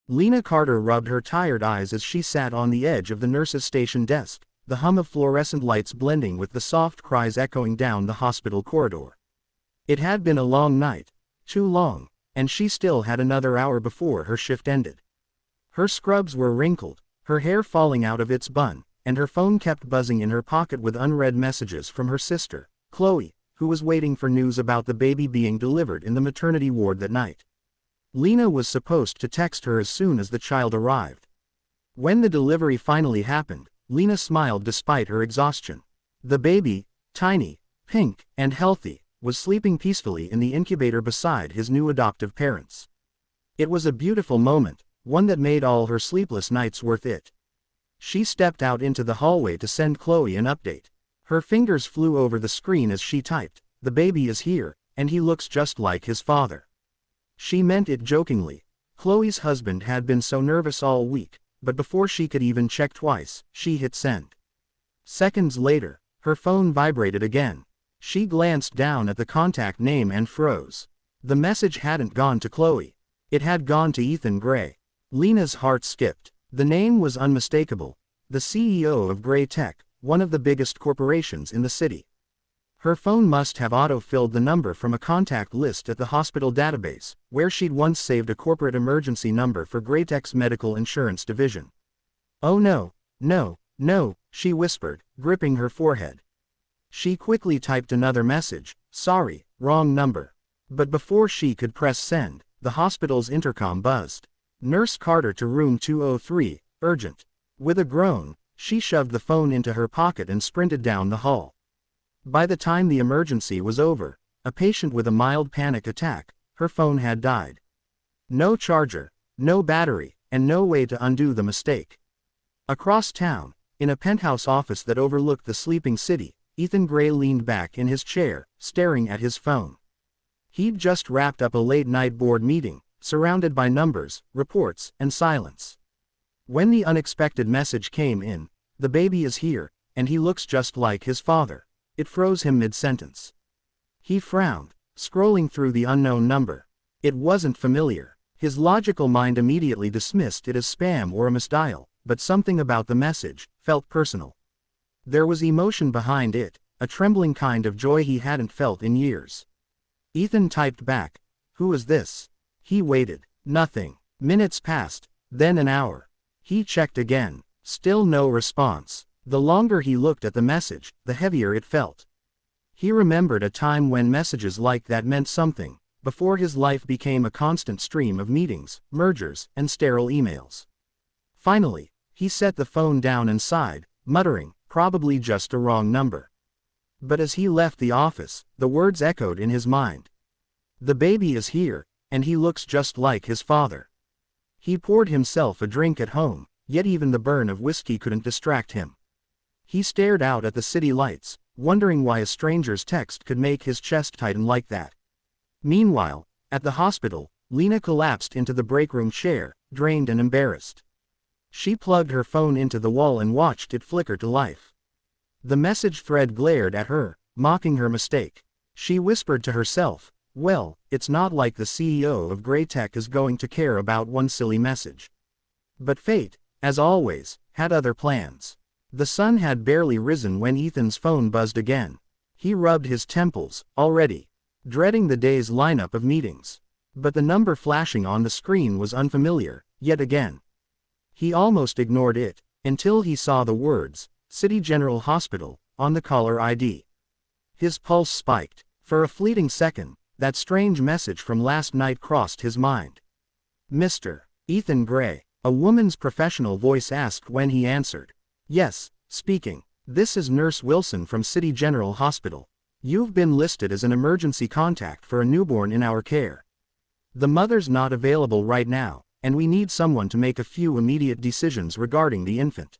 Lena Carter rubbed her tired eyes as she sat on the edge of the nurse's station desk, the hum of fluorescent lights blending with the soft cries echoing down the hospital corridor. It had been a long night, too long, and she still had another hour before her shift ended. Her scrubs were wrinkled, her hair falling out of its bun, and her phone kept buzzing in her pocket with unread messages from her sister, Chloe, who was waiting for news about the baby being delivered in the maternity ward that night. Lena was supposed to text her as soon as the child arrived. When the delivery finally happened, Lena smiled despite her exhaustion. The baby, tiny, pink, and healthy, was sleeping peacefully in the incubator beside his new adoptive parents. It was a beautiful moment, one that made all her sleepless nights worth it. She stepped out into the hallway to send Chloe an update. Her fingers flew over the screen as she typed, "The baby is here, and he looks just like his father." She meant it jokingly. Chloe's husband had been so nervous all week, but before she could even check twice, she hit send. Seconds later, her phone vibrated again. She glanced down at the contact name and froze. The message hadn't gone to Chloe. It had gone to Ethan Gray. Lena's heart skipped. The name was unmistakable. The CEO of Gray Tech, one of the biggest corporations in the city. Her phone must have auto-filled the number from a contact list at the hospital database, where she'd once saved a corporate emergency number for Gray Tech's medical insurance division. "Oh no, no, no," she whispered, gripping her forehead. She quickly typed another message, "Sorry, wrong number." But before she could press send, the hospital's intercom buzzed. "Nurse Carter to room 203, urgent." With a groan, she shoved the phone into her pocket and sprinted down the hall. By the time the emergency was over, a patient with a mild panic attack, her phone had died. No charger, no battery, and no way to undo the mistake. Across town, in a penthouse office that overlooked the sleeping city, Ethan Gray leaned back in his chair, staring at his phone. He'd just wrapped up a late-night board meeting, surrounded by numbers, reports, and silence. When the unexpected message came in, "The baby is here, and he looks just like his father," it froze him mid-sentence. He frowned, scrolling through the unknown number. It wasn't familiar. His logical mind immediately dismissed it as spam or a misdial, but something about the message felt personal. There was emotion behind it, a trembling kind of joy he hadn't felt in years. Ethan typed back, "Who is this?" He waited. Nothing. Minutes passed, then an hour. He checked again. Still no response. The longer he looked at the message, the heavier it felt. He remembered a time when messages like that meant something, before his life became a constant stream of meetings, mergers, and sterile emails. Finally, he set the phone down and sighed, muttering, "Probably just a wrong number." But as he left the office, the words echoed in his mind. "The baby is here, and he looks just like his father." He poured himself a drink at home, yet even the burn of whiskey couldn't distract him. He stared out at the city lights, wondering why a stranger's text could make his chest tighten like that. Meanwhile, at the hospital, Lena collapsed into the break room chair, drained and embarrassed. She plugged her phone into the wall and watched it flicker to life. The message thread glared at her, mocking her mistake. She whispered to herself, "Well, it's not like the CEO of Gray Tech is going to care about one silly message." But fate, as always, had other plans. The sun had barely risen when Ethan's phone buzzed again. He rubbed his temples, already dreading the day's lineup of meetings. But the number flashing on the screen was unfamiliar, yet again. He almost ignored it, until he saw the words, "City General Hospital," on the caller ID. His pulse spiked. For a fleeting second, that strange message from last night crossed his mind. "Mr. Ethan Gray," a woman's professional voice asked when he answered. "Yes, speaking. This is Nurse Wilson from City General Hospital. You've been listed as an emergency contact for a newborn in our care. The mother's not available right now, and we need someone to make a few immediate decisions regarding the infant."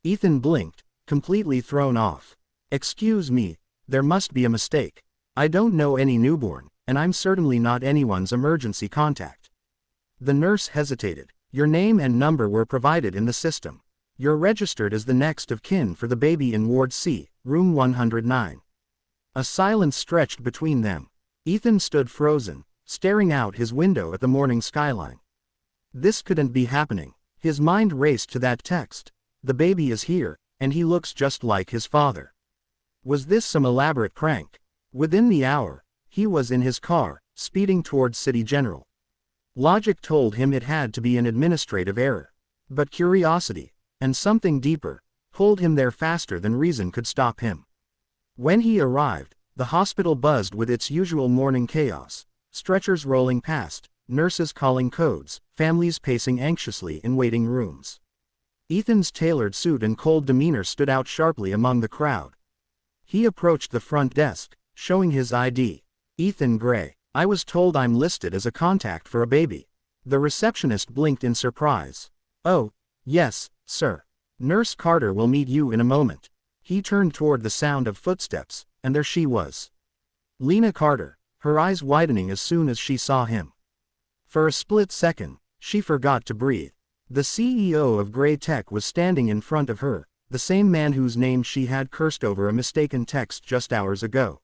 Ethan blinked, completely thrown off. "Excuse me, there must be a mistake. I don't know any newborn, and I'm certainly not anyone's emergency contact." The nurse hesitated. "Your name and number were provided in the system. You're registered as the next of kin for the baby in Ward C, room 109. A silence stretched between them. Ethan stood frozen, staring out his window at the morning skyline. This couldn't be happening. His mind raced to that text. The baby is here, and he looks just like his father. Was this some elaborate prank? Within the hour, he was in his car, speeding towards City General. Logic told him it had to be an administrative error. But curiosity, and something deeper, pulled him there faster than reason could stop him. When he arrived, the hospital buzzed with its usual morning chaos, stretchers rolling past, nurses calling codes, families pacing anxiously in waiting rooms. Ethan's tailored suit and cold demeanor stood out sharply among the crowd. He approached the front desk, showing his ID. Ethan Gray. I was told I'm listed as a contact for a baby. The receptionist blinked in surprise. Oh, yes, sir. Nurse Carter will meet you in a moment. He turned toward the sound of footsteps, and there she was. Lena Carter, her eyes widening as soon as she saw him. For a split second, she forgot to breathe. The CEO of Gray Tech was standing in front of her, the same man whose name she had cursed over a mistaken text just hours ago.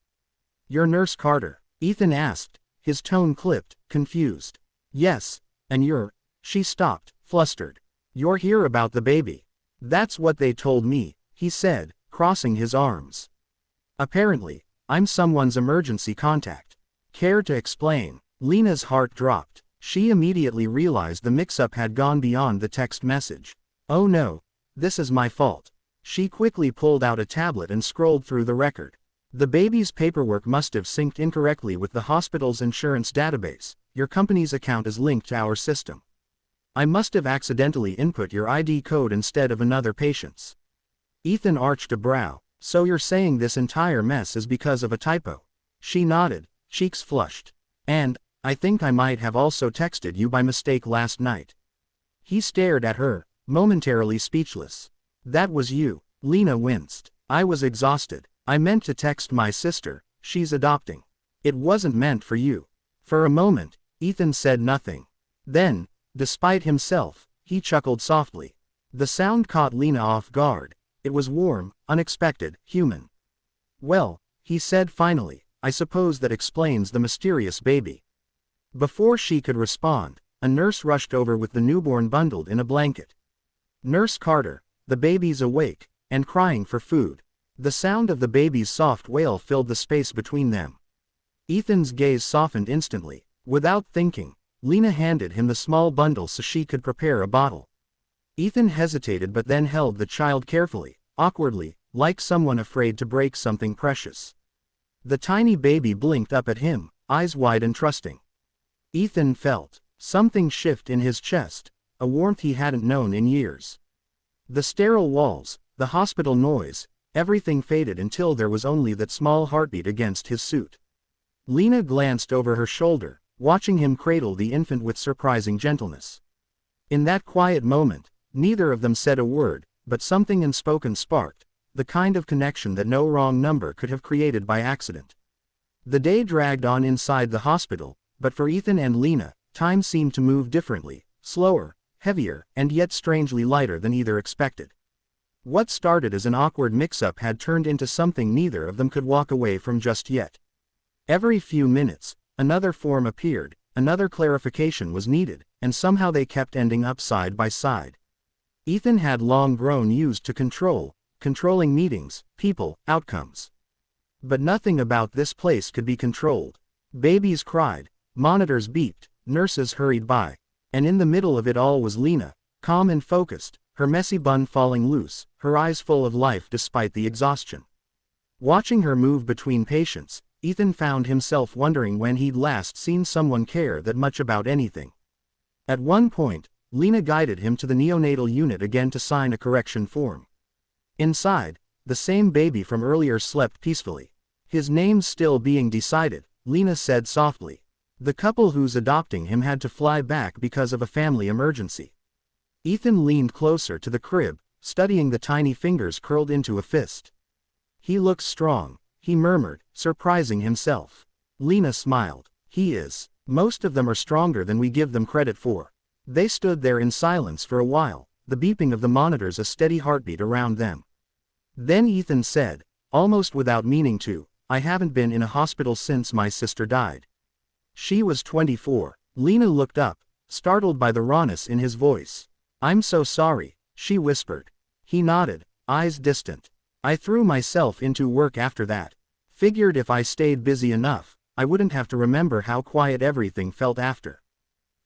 You're Nurse Carter? Ethan asked, his tone clipped, confused. Yes, and you're... She stopped, flustered. You're here about the baby. That's what they told me, he said, crossing his arms. Apparently, I'm someone's emergency contact. Care to explain? Lena's heart dropped. She immediately realized the mix-up had gone beyond the text message. Oh no, this is my fault. She quickly pulled out a tablet and scrolled through the record. The baby's paperwork must have synced incorrectly with the hospital's insurance database. Your company's account is linked to our system. I must have accidentally input your ID code instead of another patient's. Ethan arched a brow. So you're saying this entire mess is because of a typo? She nodded, cheeks flushed. And, I think I might have also texted you by mistake last night. He stared at her, momentarily speechless. That was you. Lena winced. I was exhausted. I meant to text my sister, she's adopting. It wasn't meant for you. For a moment, Ethan said nothing. Then, despite himself, he chuckled softly. The sound caught Lena off guard. It was warm, unexpected, human. Well, he said finally, I suppose that explains the mysterious baby. Before she could respond, a nurse rushed over with the newborn bundled in a blanket. Nurse Carter, the baby's awake, and crying for food. The sound of the baby's soft wail filled the space between them. Ethan's gaze softened instantly. Without thinking, Lena handed him the small bundle so she could prepare a bottle. Ethan hesitated but then held the child carefully, awkwardly, like someone afraid to break something precious. The tiny baby blinked up at him, eyes wide and trusting. Ethan felt something shift in his chest, a warmth he hadn't known in years. The sterile walls, the hospital noise, everything faded until there was only that small heartbeat against his suit. Lena glanced over her shoulder, watching him cradle the infant with surprising gentleness. In that quiet moment, neither of them said a word, but something unspoken sparked, the kind of connection that no wrong number could have created by accident. The day dragged on inside the hospital, but for Ethan and Lena, time seemed to move differently, slower, heavier, and yet strangely lighter than either expected. What started as an awkward mix-up had turned into something neither of them could walk away from just yet. Every few minutes, another form appeared, another clarification was needed, and somehow they kept ending up side by side. Ethan had long grown used to controlling meetings, people, outcomes. But nothing about this place could be controlled. Babies cried, monitors beeped, nurses hurried by. And in the middle of it all was Lena, calm and focused, her messy bun falling loose, her eyes full of life despite the exhaustion. Watching her move between patients, Ethan found himself wondering when he'd last seen someone care that much about anything. At one point, Lena guided him to the neonatal unit again to sign a correction form. Inside, the same baby from earlier slept peacefully. His name's still being decided, Lena said softly. The couple who's adopting him had to fly back because of a family emergency. Ethan leaned closer to the crib, studying the tiny fingers curled into a fist. He looks strong, he murmured, surprising himself. Lena smiled. He is. Most of them are stronger than we give them credit for. They stood there in silence for a while, the beeping of the monitors a steady heartbeat around them. Then Ethan said, almost without meaning to, I haven't been in a hospital since my sister died. She was 24. Lena looked up, startled by the rawness in his voice. "I'm so sorry," she whispered. He nodded, eyes distant. "I threw myself into work after that. Figured if I stayed busy enough, I wouldn't have to remember how quiet everything felt after."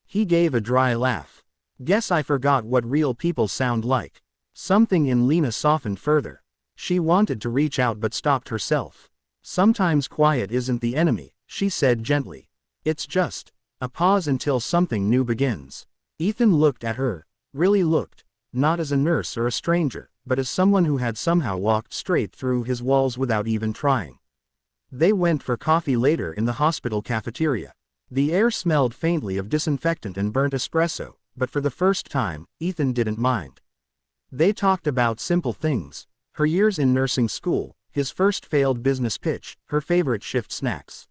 He gave a dry laugh. "Guess I forgot what real people sound like." Something in Lena softened further. She wanted to reach out but stopped herself. "Sometimes quiet isn't the enemy," she said gently. "It's just a pause until something new begins." Ethan looked at her, really looked, not as a nurse or a stranger, but as someone who had somehow walked straight through his walls without even trying. They went for coffee later in the hospital cafeteria. The air smelled faintly of disinfectant and burnt espresso, but for the first time, Ethan didn't mind. They talked about simple things: her years in nursing school, his first failed business pitch, her favorite shift snacks.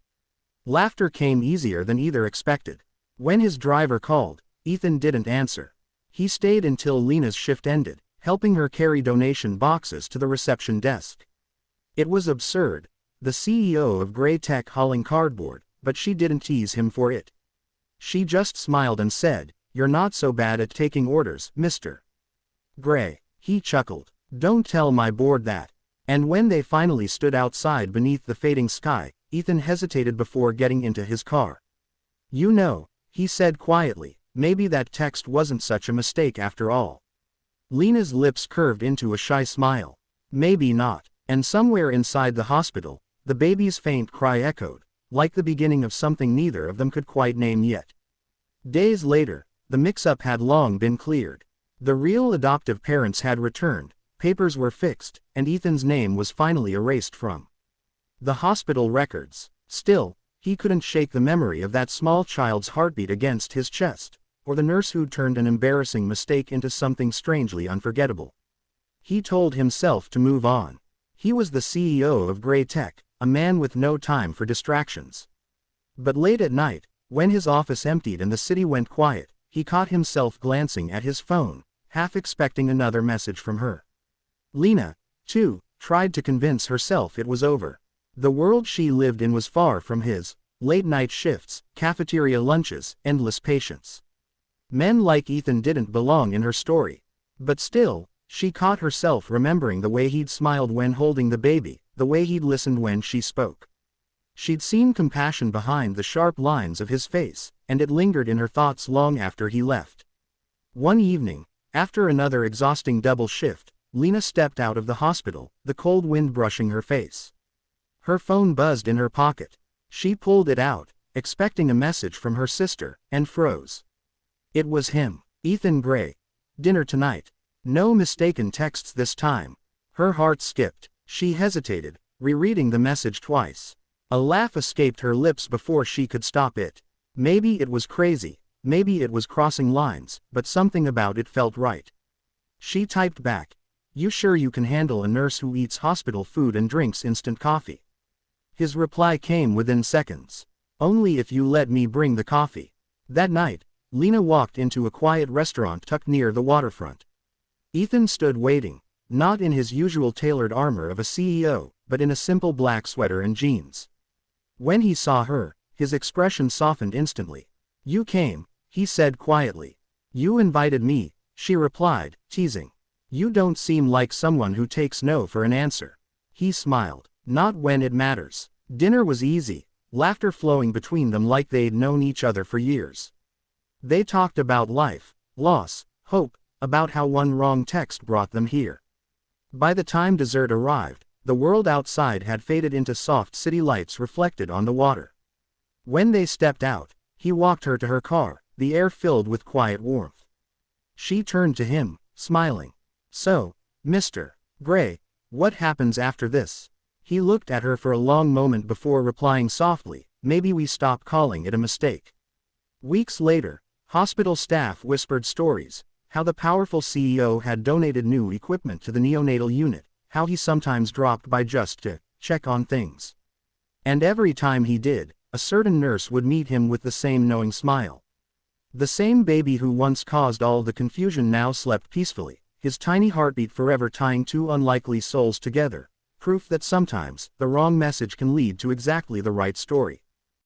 Laughter came easier than either expected. When his driver called, Ethan didn't answer. He stayed until Lena's shift ended, helping her carry donation boxes to the reception desk. It was absurd, the CEO of Gray Tech hauling cardboard, but she didn't tease him for it. She just smiled and said, "You're not so bad at taking orders, Mr. Gray." He chuckled. "Don't tell my board that." And when they finally stood outside beneath the fading sky, Ethan hesitated before getting into his car. "You know," he said quietly, "maybe that text wasn't such a mistake after all." Lena's lips curved into a shy smile. "Maybe not." And somewhere inside the hospital, the baby's faint cry echoed, like the beginning of something neither of them could quite name yet. Days later, the mix-up had long been cleared. The real adoptive parents had returned, papers were fixed, and Ethan's name was finally erased from the hospital records. Still, he couldn't shake the memory of that small child's heartbeat against his chest, or the nurse who'd turned an embarrassing mistake into something strangely unforgettable. He told himself to move on. He was the CEO of Gray Tech, a man with no time for distractions. But late at night, when his office emptied and the city went quiet, he caught himself glancing at his phone, half expecting another message from her. Lena, too, tried to convince herself it was over. The world she lived in was far from his: late-night shifts, cafeteria lunches, endless patience. Men like Ethan didn't belong in her story. But still, she caught herself remembering the way he'd smiled when holding the baby, the way he'd listened when she spoke. She'd seen compassion behind the sharp lines of his face, and it lingered in her thoughts long after he left. One evening, after another exhausting double shift, Lena stepped out of the hospital, the cold wind brushing her face. Her phone buzzed in her pocket. She pulled it out, expecting a message from her sister, and froze. It was him. "Ethan Gray. Dinner tonight." No mistaken texts this time. Her heart skipped. She hesitated, rereading the message twice. A laugh escaped her lips before she could stop it. Maybe it was crazy, maybe it was crossing lines, but something about it felt right. She typed back, "You sure you can handle a nurse who eats hospital food and drinks instant coffee?" His reply came within seconds. "Only if you let me bring the coffee." That night, Lena walked into a quiet restaurant tucked near the waterfront. Ethan stood waiting, not in his usual tailored armor of a CEO, but in a simple black sweater and jeans. When he saw her, his expression softened instantly. "You came," he said quietly. "You invited me," she replied, teasing. "You don't seem like someone who takes no for an answer." He smiled. "Not when it matters." Dinner was easy, laughter flowing between them like they'd known each other for years. They talked about life, loss, hope, about how one wrong text brought them here. By the time dessert arrived, the world outside had faded into soft city lights reflected on the water. When they stepped out, he walked her to her car, the air filled with quiet warmth. She turned to him, smiling. "So, Mr. Gray, what happens after this?" He looked at her for a long moment before replying softly, "Maybe we stop calling it a mistake." Weeks later, hospital staff whispered stories, how the powerful CEO had donated new equipment to the neonatal unit, how he sometimes dropped by just to check on things. And every time he did, a certain nurse would meet him with the same knowing smile. The same baby who once caused all the confusion now slept peacefully, his tiny heartbeat forever tying two unlikely souls together, proof that sometimes, the wrong message can lead to exactly the right story.